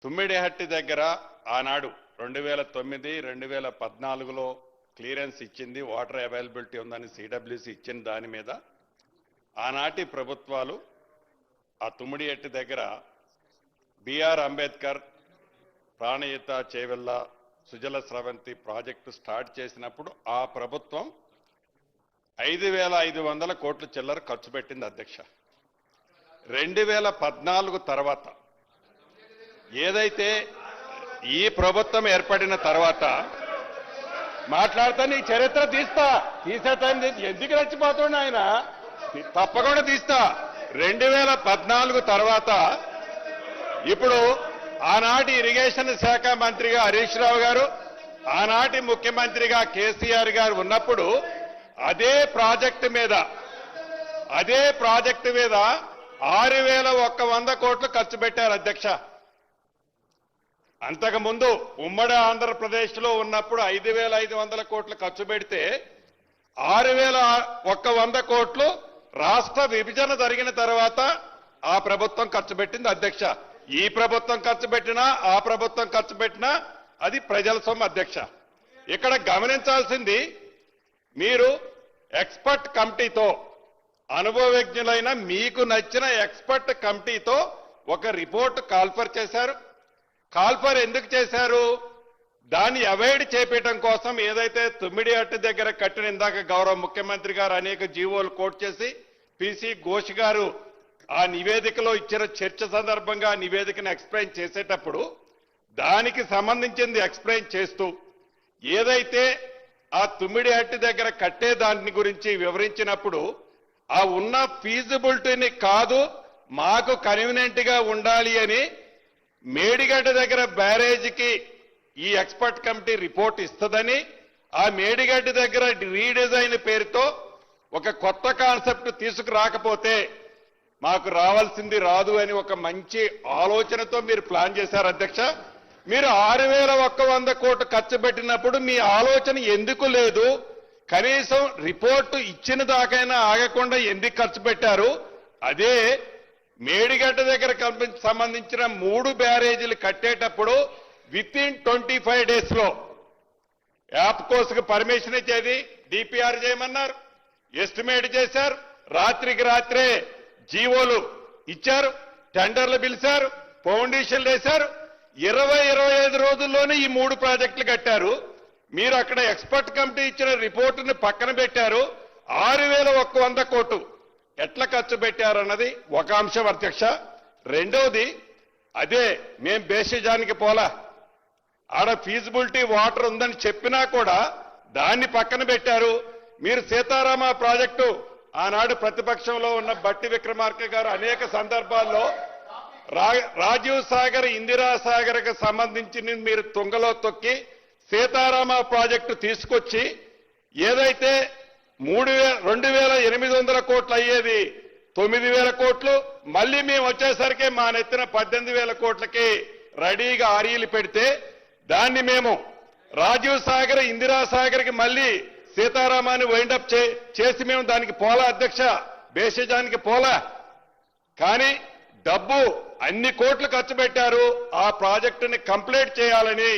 తుమ్మిడిహట్టి దగ్గర ఆనాడు 2009, 2014లో క్లియరెన్స్ ఇచ్చింది, వాటర్ అవైలబిలిటీ ఉందని సిడబ్ల్యూసి ఇచ్చిన దాని మీద ఆనాటి ప్రభుత్వాలు ఆ తుమ్మిడిహట్టి దగ్గర BR Ambedkar, Pranahita Chevella, Sujala Sravanthi project start చేసినప్పుడు ఆ ప్రభుత్వం 5,500 కోట్ల చిల్లర ఖర్చు పెట్టింది అధ్యక్ష. 2014 తర్వాత ఏదైతే ఈ ప్రభుత్వం ఏర్పడిన తర్వాత మాట్లాడతా నీ చరిత్ర తీసేతాను ఎందుకు రెచ్చిపోతుండే ఆయన తప్పకుండా తీస్తా. 2014 తర్వాత ఇప్పుడు ఆనాటి ఇరిగేషన్ శాఖ మంత్రిగా హరీష్ రావు గారు, ఆనాటి ముఖ్యమంత్రిగా కేసీఆర్ గారు ఉన్నప్పుడు అదే ప్రాజెక్టు మీద 6,100 కోట్లు ఖర్చు పెట్టారు అధ్యక్ష. అంతకుముందు ఉమ్మడి ఆంధ్రప్రదేశ్లో ఉన్నప్పుడు 5,500 కోట్లు ఖర్చు పెడితే 6,100 కోట్లు రాష్ట్ర విభజన జరిగిన తర్వాత ఆ ప్రభుత్వం ఖర్చు పెట్టింది అధ్యక్ష. ఈ ప్రభుత్వం ఖర్చు పెట్టినా ఆ ప్రభుత్వం ఖర్చు పెట్టినా అది ప్రజల సొమ్ము అధ్యక్ష. ఇక్కడ గమనించాల్సింది, మీరు ఎక్స్పర్ట్ కమిటీతో, అనుభవజ్ఞులైన మీకు నచ్చిన ఎక్స్పర్ట్ కమిటీతో ఒక రిపోర్ట్ కాల్ఫర్ చేశారు. కాల్ఫర్ ఎందుకు చేశారు? దాన్ని అవాయిడ్ చేపట్టడం కోసం. ఏదైతే తుమ్మిడిహట్టి దగ్గర కట్టిన, ఇందాక గౌరవ ముఖ్యమంత్రి గారు అనేక జీవోలు కోట్ చేసి పిసి ఘోష్ గారు ఆ నివేదికలో ఇచ్చిన చర్చ సందర్భంగా నివేదికను ఎక్స్ప్లెయిన్ చేసేటప్పుడు దానికి సంబంధించింది ఎక్స్ప్లెయిన్ చేస్తూ ఏదైతే ఆ తుమ్మిడిహట్టి దగ్గర కట్టే దాని గురించి వివరించినప్పుడు ఆ ఉన్న ఫీజిబిలిటీని కాదు, మాకు కన్వీనియంట్ గా ఉండాలి అని మేడిగడ్డ దగ్గర బ్యారేజీకి ఈ ఎక్స్పర్ట్ కమిటీ రిపోర్ట్ ఇస్తుందని, ఆ మేడిగడ్డ దగ్గర రీడిజైన్ పేరుతో ఒక కొత్త కాన్సెప్ట్ తీసుకురాకపోతే మాకు రావాల్సింది రాదు అని ఒక మంచి ఆలోచనతో మీరు ప్లాన్ చేశారు అధ్యక్ష. మీరు 6,100 కోట్లు ఖర్చు పెట్టినప్పుడు మీ ఆలోచన ఎందుకు లేదు? కనీసం రిపోర్టు ఇచ్చిన దాకైనా ఆగకుండా ఎందుకు ఖర్చు పెట్టారు? అదే మేడిగడ్డ దగ్గర సంబంధించిన 3 బ్యారేజీలు కట్టేటప్పుడు విత్-ఇన్ 25 days లో యాప్ కోర్సుకు పర్మిషన్ ఇచ్చేది, డిపిఆర్ చేయమన్నారు, ఎస్టిమేట్ చేశారు, రాత్రికి రాత్రే జీవోలు ఇచ్చారు, టెండర్లు పిలిచారు, ఫౌండేషన్లు వేశారు. 20-25 రోజుల్లోనే ఈ 3 ప్రాజెక్టులు కట్టారు. మీరు అక్కడ ఎక్స్పర్ట్ కమిటీ ఇచ్చిన రిపోర్టుని పక్కన పెట్టారు. 6,100 కోట్లు ఎట్లా ఖర్చు పెట్టారన్నది ఒక అంశం అధ్యక్ష. రెండోది, అదే మేం బేసిజానికి పోలా, ఆడ ఫీజిబిలిటీ వాటర్ ఉందని చెప్పినా కూడా దాన్ని పక్కన పెట్టారు. మీరు సీతారామ ప్రాజెక్టు ఆనాడు ప్రతిపక్షంలో ఉన్న బట్టి విక్రమార్క గారు అనేక సందర్భాల్లో రాజీవ్ సాగర్, ఇందిరా సాగర్కి సంబంధించి మీరు తుంగలో తొక్కి సీతారామ ప్రాజెక్టు తీసుకొచ్చి ఏదైతే 2,800 కోట్లు అయ్యేది 9,000 కోట్లు, మళ్ళీ మేము వచ్చేసరికి మా నెత్తిన 18,000 కోట్లకి రెడీగా ఆర్ఈలు పెడితే దాన్ని మేము రాజీవ్ సాగర్, ఇందిరా సాగర్కి మళ్ళీ సీతారామాన్ని వైండప్ చేసి మేము దానికి పోలా అధ్యక్ష, బేసిజానికి పోలా. కానీ డబ్బు అన్ని కోట్లు ఖర్చు పెట్టారు. ఆ ప్రాజెక్టుని కంప్లీట్ చేయాలని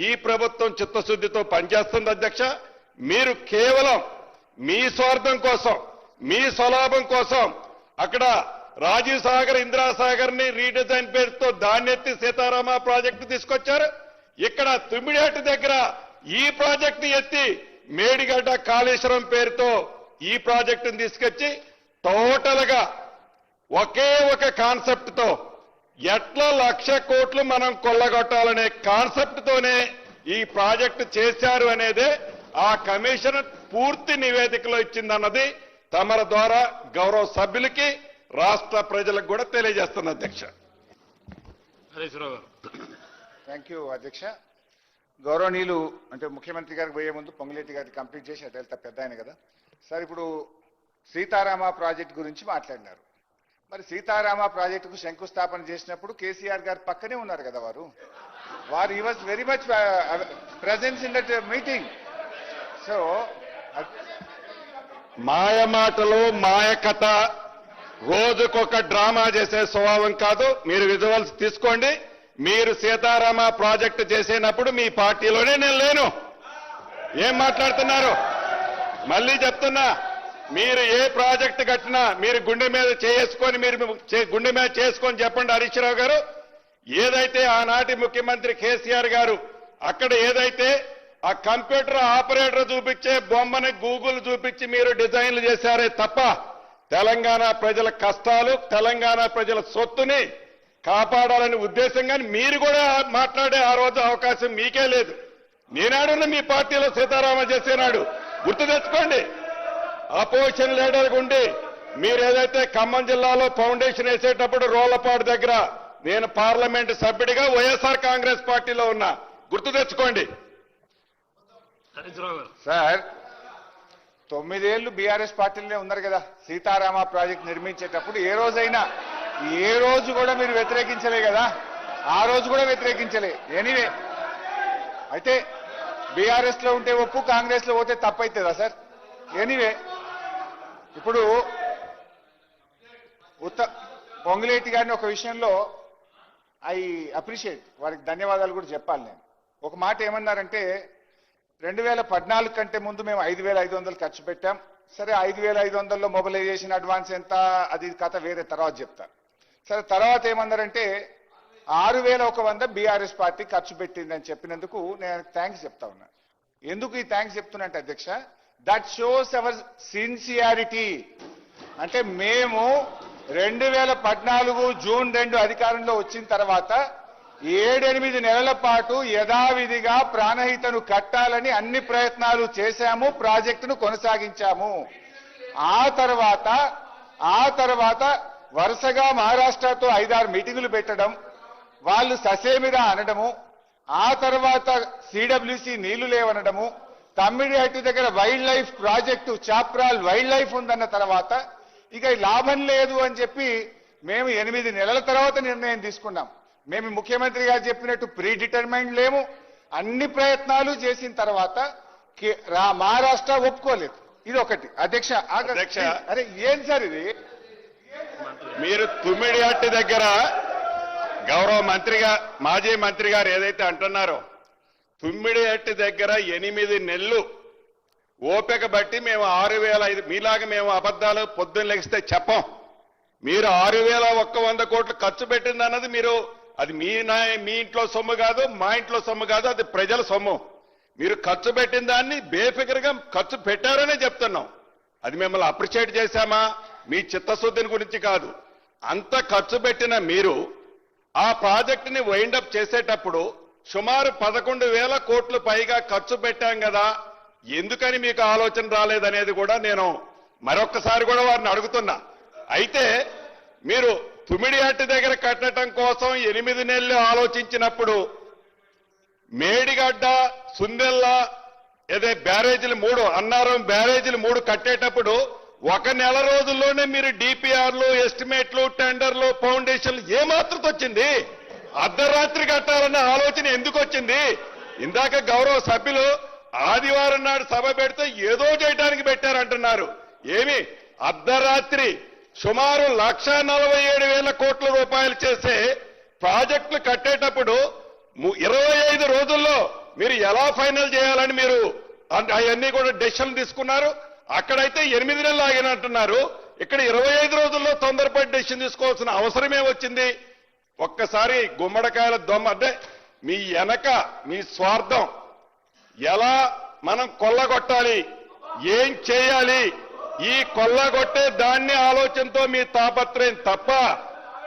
ఈ ప్రభుత్వం చిత్తశుద్ధితో పనిచేస్తుంది అధ్యక్ష. మీరు కేవలం మీ స్వార్థం కోసం, మీ స్వలాభం కోసం అక్కడ రాజీవ్ సాగర్, ఇందిరా సాగర్ ని రీడిజైన్ పేరుతో దాన్నెత్తి సీతారామ ప్రాజెక్టు తీసుకొచ్చారు. ఇక్కడ తుమ్మిడిహట్టి దగ్గర ఈ ప్రాజెక్టు ఎత్తి మేడిగడ్డ కాళేశ్వరం పేరుతో ఈ ప్రాజెక్టును తీసుకొచ్చి టోటల్ గా ఒకే ఒక కాన్సెప్ట్ తో ఎట్లా 1,00,000 కోట్లు మనం కొల్లగొట్టాలనే కాన్సెప్ట్ తోనే ఈ ప్రాజెక్టు చేశారు అనేదే ఆ కమిషన్ పూర్తి నివేదికలో ఇచ్చిందన్నది తమర ద్వారా గౌరవ సభ్యులకి, రాష్ట్ర ప్రజలకు కూడా తెలియజేస్తున్న అధ్యక్ష. హరీష్ రావు గారు. థ్యాంక్ యూ అధ్యక్ష. గౌరవనీయులు అంటే ముఖ్యమంత్రి గారికి పోయే ముందు పొంగులేటి గారికి కంప్లీట్ చేసి అటు వెళ్తా, పెద్ద ఆయన కదా సార్. ఇప్పుడు సీతారామ ప్రాజెక్టు గురించి మాట్లాడినారు. మరి సీతారామ ప్రాజెక్టుకు శంకుస్థాపన చేసినప్పుడు కేసీఆర్ గారు పక్కనే ఉన్నారు కదా వారు he was very much presence in that meeting. So మాయ మాటలు, మాయ కథ, రోజుకొక డ్రామా చేసే స్వభావం కాదు. మీరు విజువల్స్ తీసుకోండి. మీరు సీతారామ ప్రాజెక్టు చేసేటప్పుడు మీ పార్టీలోనే నేను లేను. ఏం మాట్లాడుతున్నారు? మళ్ళీ చెప్తున్నా, మీరు ఏ ప్రాజెక్టు కట్టినా మీరు గుండె మీద చేసుకొని గుండె మీద చేసుకొని చెప్పండి హరీష్ రావు గారు. ఏదైతే ఆనాటి ముఖ్యమంత్రి కేసీఆర్ గారు అక్కడ ఏదైతే ఆ కంప్యూటర్ ఆపరేటర్ చూపించే బొమ్మని గూగుల్ చూపించి మీరు డిజైన్లు చేశారే తప్ప తెలంగాణ ప్రజల కష్టాలు, తెలంగాణ ప్రజల సొత్తుని కాపాడాలని ఉద్దేశంగా మీరు కూడా మాట్లాడే ఆ రోజు అవకాశం మీకే లేదు. నేనాడున్న మీ పార్టీలో సీతారామ చేసేనాడు గుర్తు తెచ్చుకోండి. అపోజిషన్ లీడర్ ఉండి మీరు ఏదైతే ఖమ్మం జిల్లాలో ఫౌండేషన్ వేసేటప్పుడు రోళ్లపాడు దగ్గర నేను పార్లమెంటు సభ్యుడిగా వైఎస్ఆర్ కాంగ్రెస్ పార్టీలో ఉన్నా, గుర్తు తెచ్చుకోండి. హరీష్ రావు గారు. సార్ 9 ఏళ్లు బీఆర్ఎస్ పార్టీలోనే ఉన్నారు కదా. సీతారామ ప్రాజెక్ట్ నిర్మించేటప్పుడు ఏ రోజు కూడా మీరు వ్యతిరేకించలే కదా. ఆ రోజు కూడా వ్యతిరేకించలే. ఎనీవే, అయితే బీఆర్ఎస్ లో ఉంటే ఒప్పు, కాంగ్రెస్ లో పోతే తప్పైతుందా సార్? ఎనీవే, ఇప్పుడు పొంగులేటి గారిని ఒక విషయంలో ఐ అప్రిషియేట్, వారికి ధన్యవాదాలు కూడా చెప్పాలి. నేను ఒక మాట ఏమన్నారంటే 2014 కంటే ముందు మేము 5,500 ఖర్చు పెట్టాం. సరే 5,500లో మొబిలైజేషన్ అడ్వాన్స్ ఎంత, అది కథ వేరే, తర్వాత చెప్తారు. సరే తర్వాత ఏమన్నారంటే 6,100 బీఆర్ఎస్ పార్టీ ఖర్చు పెట్టిందని చెప్పినందుకు నేను థ్యాంక్స్ చెప్తా ఉన్నా. ఎందుకు ఈ థ్యాంక్స్ చెప్తున్నా అధ్యక్ష, దట్ షోస్ అవర్ సిన్సియారిటీ. అంటే మేము 2014 జూన్ 2 అధికారంలో వచ్చిన తర్వాత 7-8 నెలల పాటు యథావిధిగా ప్రాణహితను కట్టాలని అన్ని ప్రయత్నాలు చేశాము, ప్రాజెక్టును కొనసాగించాము. ఆ తర్వాత వరుసగా మహారాష్ట్రతో 5-6 మీటింగులు పెట్టడం, వాళ్ళు ససేమిరా అనడము, ఆ తర్వాత సిడబ్ల్యూసి నీళ్లు లేవనడము, తమ్మిడిహట్టు దగ్గర wild life project Chaprala wild life ఉందన్న తర్వాత ఇక లాభం లేదు అని చెప్పి మేము 8 నెలల తర్వాత నిర్ణయం తీసుకున్నాం. మేము ముఖ్యమంత్రి గారు చెప్పినట్టు ప్రీ డిటర్మైండ్ లేము. అన్ని ప్రయత్నాలు చేసిన తర్వాత మహారాష్ట్ర ఒప్పుకోలేదు. ఇది ఒకటి అధ్యక్ష. అరే ఏం సార్ ఇది? మీరు తుమ్మిడిహట్టి దగ్గర గౌరవ మంత్రిగా మాజీ మంత్రి గారు ఏదైతే అంటున్నారో, తుమ్మిడిహట్టి దగ్గర 8 నెలలు ఓపిక బట్టి మేము 6,500, మీలాగా మేము అబద్ధాలు పొద్దున్న లెగిస్తే చెప్పం. మీరు 6,100 కోట్లు ఖర్చు పెట్టింది అన్నది మీరు, అది మీ ఇంట్లో సొమ్ము కాదు, మా ఇంట్లో సొమ్ము కాదు, అది ప్రజల సొమ్ము. మీరు ఖర్చు పెట్టిన దాన్ని బేఫికర్గా ఖర్చు పెట్టారనే చెప్తున్నాం. అది మిమ్మల్ని అప్రిషియేట్ చేశామా, మీ చిత్తశుద్ధిని గురించి కాదు. అంత ఖర్చు పెట్టిన మీరు ఆ ప్రాజెక్టుని వైండప్ చేసేటప్పుడు సుమారు 11,000 కోట్లు పైగా ఖర్చు పెట్టాం కదా, ఎందుకని మీకు ఆలోచన రాలేదనేది కూడా నేను మరొక్కసారి కూడా వారిని అడుగుతున్నా. అయితే మీరు తుమ్మిడిహట్టి దగ్గర కట్టడం కోసం 8 నెలలు ఆలోచించినప్పుడు మేడిగడ్డ, సుందెల్ల బ్యారేజీలు 3, అన్నారం బ్యారేజీలు 3 కట్టేటప్పుడు 1 నెల రోజుల్లోనే మీరు డిపిఆర్లు, ఎస్టిమేట్లు, టెండర్లు, ఫౌండేషన్లు ఏమాత్రం వచ్చింది? అర్ధరాత్రి కట్టాలన్న ఆలోచన ఎందుకు వచ్చింది? ఇందాక గౌరవ సభ్యులు ఆదివారం నాడు సభ పెడితే ఏదో చేయడానికి పెట్టారంటున్నారు. ఏమి అర్ధరాత్రి సుమారు 1,47,000 కోట్ల రూపాయలు చేసే ప్రాజెక్టులు కట్టేటప్పుడు 25 రోజుల్లో మీరు ఎలా ఫైనల్ చేయాలని మీరు అవన్నీ కూడా డెసిషన్ తీసుకున్నారు. అక్కడైతే 8 నెలలు ఆగినట్టున్నారు. ఇక్కడ 25 రోజుల్లో తొందరపడి డెసిషన్ తీసుకోవాల్సిన అవసరమే వచ్చింది. ఒక్కసారి గుమ్మడికాయల దొమ్మ అంటే మీ వెనక మీ స్వార్థం, ఎలా మనం కొల్లగొట్టాలి, ఏం చేయాలి, ఈ కొల్లగొట్టే దాన్ని ఆలోచనతో మీ తాపత్రయం తప్ప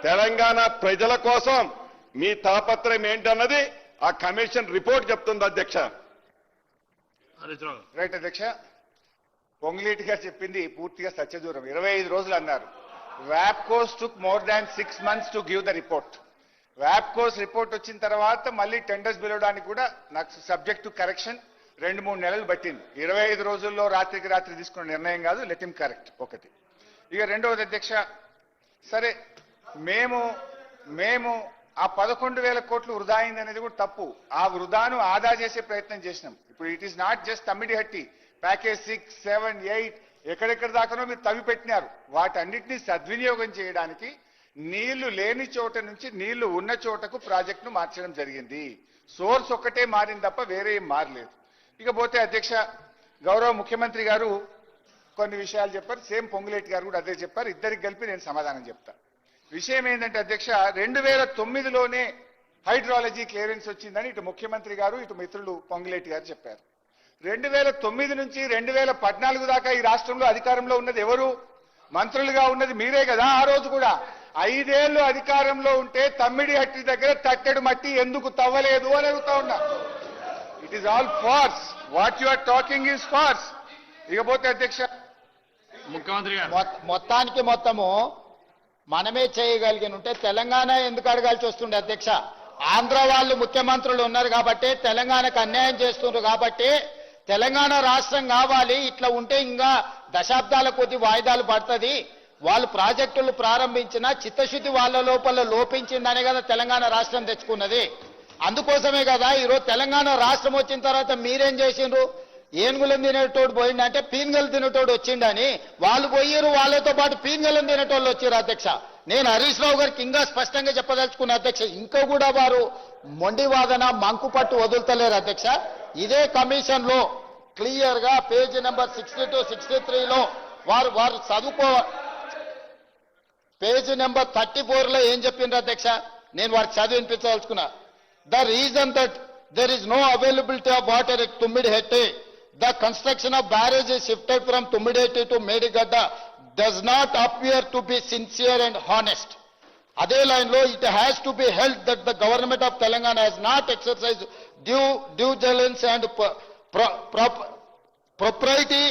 తెలంగాణ ప్రజల కోసం మీ తాపత్రయం ఏంటన్నది ఆ కమిషన్ రిపోర్ట్ చెప్తుంది అధ్యక్ష. హరీష్ రావు. రైట్ అధ్యక్ష. పొంగులేటి గారు చెప్పింది పూర్తిగా సత్యదూరం. 25 రోజులు అన్నారు. వ్యాప్కోస్ took more than 6 months to give the report. వ్యాప్కోస్ రిపోర్ట్ వచ్చిన తర్వాత మళ్ళీ టెండర్స్ పిలవడానికి కూడా నాకు సబ్జెక్ట్ టు కరెక్షన్ 2-3 నెలలు పట్టింది. 25 రోజుల్లో రాత్రికి రాత్రి తీసుకున్న నిర్ణయం కాదు. Let him correct. ఒకటి. ఇక రెండవది అధ్యక్ష, సరే మేము ఆ 11,000 కోట్లు వృధా అయింది అనేది కూడా తప్పు. ఆ వృధాను ఆదా చేసే ప్రయత్నం చేసినాం. ఇప్పుడు it is not just Tummidihatti, package 6, 7, 8 ఎక్కడెక్కడ దాకానో మీరు తవ్వి పెట్టినారు. వాటన్నిటినీ సద్వినియోగం చేయడానికి నీళ్లు లేని చోట నుంచి నీళ్లు ఉన్న చోటకు ప్రాజెక్టును మార్చడం జరిగింది. సోర్స్ ఒక్కటే మారింది తప్ప వేరే ఏం మారలేదు. ఇకపోతే అధ్యక్ష, గౌరవ ముఖ్యమంత్రి గారు కొన్ని విషయాలు చెప్పారు, సేమ్ పొంగులేటి గారు కూడా అదే చెప్పారు. ఇద్దరికి కలిపి నేను సమాధానం చెప్తా. విషయం ఏంటంటే అధ్యక్ష, 2009లోనే హైడ్రాలజీ క్లియరెన్స్ వచ్చిందని ఇటు ముఖ్యమంత్రి గారు ఇటు మిత్రులు పొంగులేటి గారు చెప్పారు. 2009 నుంచి 2014 దాకా ఈ రాష్ట్రంలో అధికారంలో ఉన్నది ఎవరు? మంత్రులుగా ఉన్నది మీరే కదా. ఆ రోజు కూడా 5 ఏళ్లు అధికారంలో ఉంటే తమ్మిడిహట్టి దగ్గర తట్టెడు మట్టి ఎందుకు తవ్వలేదు అని అడుగుతా ఉన్నా. It is all farce. What you are talking is farce. ఇకపోతే అధ్యక్ష, ముఖ్యమంత్రి గారు మొత్తానికి మొత్తము మనమే చేయగలిగిన ఉంటే తెలంగాణ ఎందుకు అడగాల్సి వస్తుండే అధ్యక్ష? ఆంధ్ర వాళ్ళు ముఖ్యమంత్రులు ఉన్నారు కాబట్టి, తెలంగాణకు అన్యాయం చేస్తున్నారు కాబట్టి తెలంగాణ రాష్ట్రం కావాలి. ఇట్లా ఉంటే ఇంకా దశాబ్దాల కొద్ది వాయిదాలు పడుతుంది. వాళ్ళు ప్రాజెక్టులు ప్రారంభించిన చిత్తశుద్ధి వాళ్ళ లోపల లోపించిందనే కదా తెలంగాణ రాష్ట్రం తెచ్చుకున్నది. అందుకోసమే కదా ఈరోజు తెలంగాణ రాష్ట్రం వచ్చిన తర్వాత మీరేం చేసిండ్రు? ఏనుగులను తినేటోడు పోయిందంటే పీన్గలు తినేటోడు వచ్చిండని వాళ్ళు పోయారు, వాళ్ళతో పాటు పీన్గలను తినేటోళ్ళు వచ్చారు అధ్యక్ష. నేను హరీష్ రావు గారికి ఇంకా స్పష్టంగా చెప్పదలుచుకున్న అధ్యక్ష, ఇంకా కూడా వారు మొండి వాదన మంకు పట్టు వదులుతలేరు అధ్యక్ష. ఇదే కమిషన్ లో క్లియర్ గా పేజీ నెంబర్ 62, 63లో వారు చదువుకో. పేజీ నెంబర్ 34లో ఏం చెప్పిండ్రు అధ్యక్ష? నేను వారికి చదివి వినిపించదలుచుకున్నా. The reason that there is no availability of water at Tummidihatti, the construction of barrage is shifted from Tummidihatti to Medigadda does not appear to be sincere and honest. Adhe line lo, it has to be held that the government of Telangana has not exercised due diligence and propriety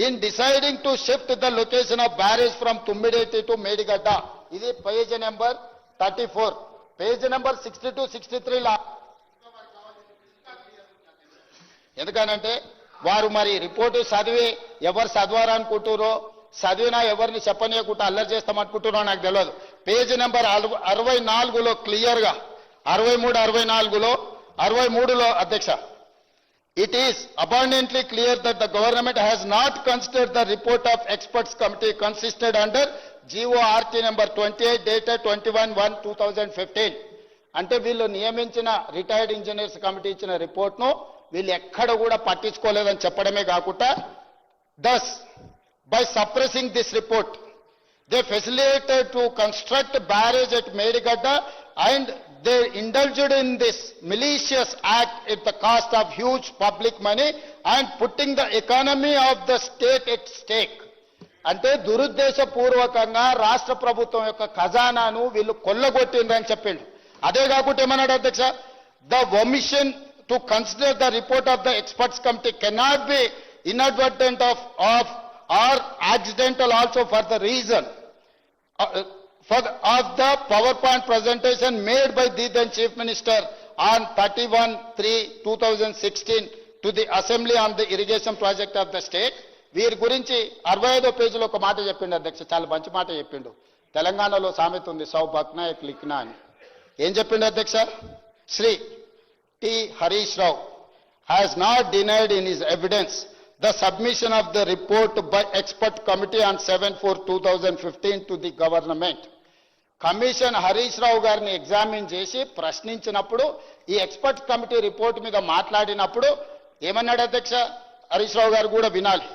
in deciding to shift the location of barrage from Tummidihatti to Medigadda. This is page number 34. Page number 62, 63 la. ఎందుకనంటే వారు మరి report చదివి ఎవరు చదవారనుకుంటారో, చదివినా ఎవరిని చెప్పనీయకుండా అల్లరి చేస్తామనుకుంటారో నాకు తెలియదు. పేజీ నెంబర్ 64లో క్లియర్గా 63, 64లో 63లో అధ్యక్ష, it is abundantly clear that the government has not considered the report of experts committee consisted under GORT number 28 dated 21/1/2015. అంటే వీళ్ళు నియమించిన రిటైర్డ్ ఇంజనీర్స్ కమిటీ ఇచ్చిన రిపోర్ట్ను వీళ్ళు ఎక్కడ కూడా పట్టించుకోలేదని చెప్పడమే కాకుండా, thus by suppressing this report they facilitated to construct barrage at Medigadda and they indulged in this malicious act at the cost of huge public money and putting the economy of the state at stake. అంటే దురుద్దేశపూర్వకంగా రాష్ట్ర ప్రభుత్వం యొక్క ఖజానాను వీళ్ళు కొల్లగొట్టిండ్రని చెప్పిండు. అదే కాకుండా ఏమన్నాడు అధ్యక్ష, the omission to consider the report of the experts committee cannot be inadvertent of or accidental also for the reason of the PowerPoint presentation made by the then Chief Minister on 31/3/2016 to the Assembly on the irrigation project of the state. వీరి గురించి 65వ పేజీలో ఒక మాట చెప్పిండు అధ్యక్ష, చాలా మంచి మాట చెప్పిండు. తెలంగాణలో సామెత ఉంది, సౌ బక్నా ఎక్ లిఖ్నా అని. ఏం చెప్పిండు అధ్యక్ష? Shri T. Harish Rao has not denied in his evidence the submission of the report by expert committee on 7/4/2015 to the government. Commission Harish Rao గారిని ఎగ్జామిన్ చేసి ప్రశ్నించినప్పుడు, ఈ ఎక్స్పర్ట్ కమిటీ రిపోర్ట్ మీద మాట్లాడినప్పుడు ఏమన్నాడు అధ్యక్ష? హరీష్ రావు గారు కూడా వినాలి,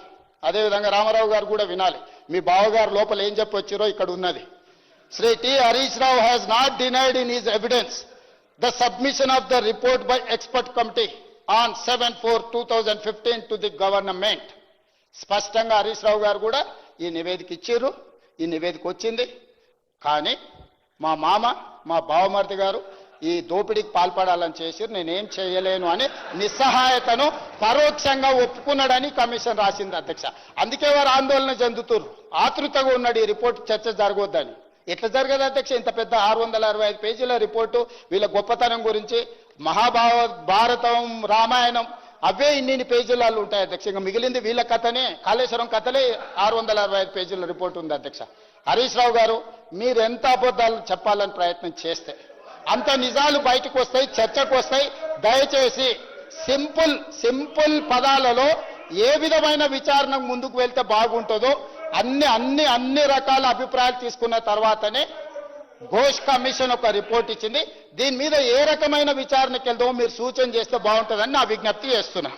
అదేవిధంగా రామారావు గారు కూడా వినాలి. మీ బావగారు లోపల ఏం చెప్పొచ్చారో ఇక్కడ ఉన్నది. Shri T Harish Rao has not denied in his evidence the submission of the report by expert committee on 7/4/2015 to the government. స్పష్టంగా హరీష్ రావు గారు కూడా ఈ నివేదిక ఇచ్చారు, ఈ నివేదిక వచ్చింది. కానీ మా మామ, మా బావమర్ది గారు ఈ దోపిడీకి పాల్పడాలని చేసి నేనేం చేయలేను అని నిస్సహాయతను పరోక్షంగా ఒప్పుకున్నాడని కమిషన్ రాసింది అధ్యక్ష. అందుకే వారు ఆందోళన చెందుతున్నారు, ఆతృతగా ఉన్నాడు ఈ రిపోర్ట్ చర్చ జరగొద్దని. ఎట్లా జరగదు అధ్యక్ష? ఇంత పెద్ద 665 పేజీల రిపోర్టు వీళ్ళ గొప్పతనం గురించి, భారతం, రామాయణం అవే ఇన్ని పేజీలలో ఉంటాయి అధ్యక్ష. ఇంకా మిగిలింది వీళ్ళ కథనే, కాళేశ్వరం కథలే 665 పేజీల రిపోర్టు ఉంది అధ్యక్ష. హరీష్ రావు గారు, మీరు ఎంత అబద్ధాలు చెప్పాలని ప్రయత్నం చేస్తే అంత నిజాలు బయటకు వస్తాయి, చర్చకు వస్తాయి. దయచేసి సింపుల్ పదాలలో ఏ విధమైన విచారణ ముందుకు వెళ్తే బాగుంటుందో అన్ని రకాల అభిప్రాయాలు తీసుకున్న తర్వాతనే ఘోష్ కమిషన్ ఒక రిపోర్ట్ ఇచ్చింది. దీని మీద ఏ రకమైన విచారణకి వెళ్దామో మీరు సూచన చేస్తే బాగుంటుందని నా విజ్ఞప్తి చేస్తున్నా.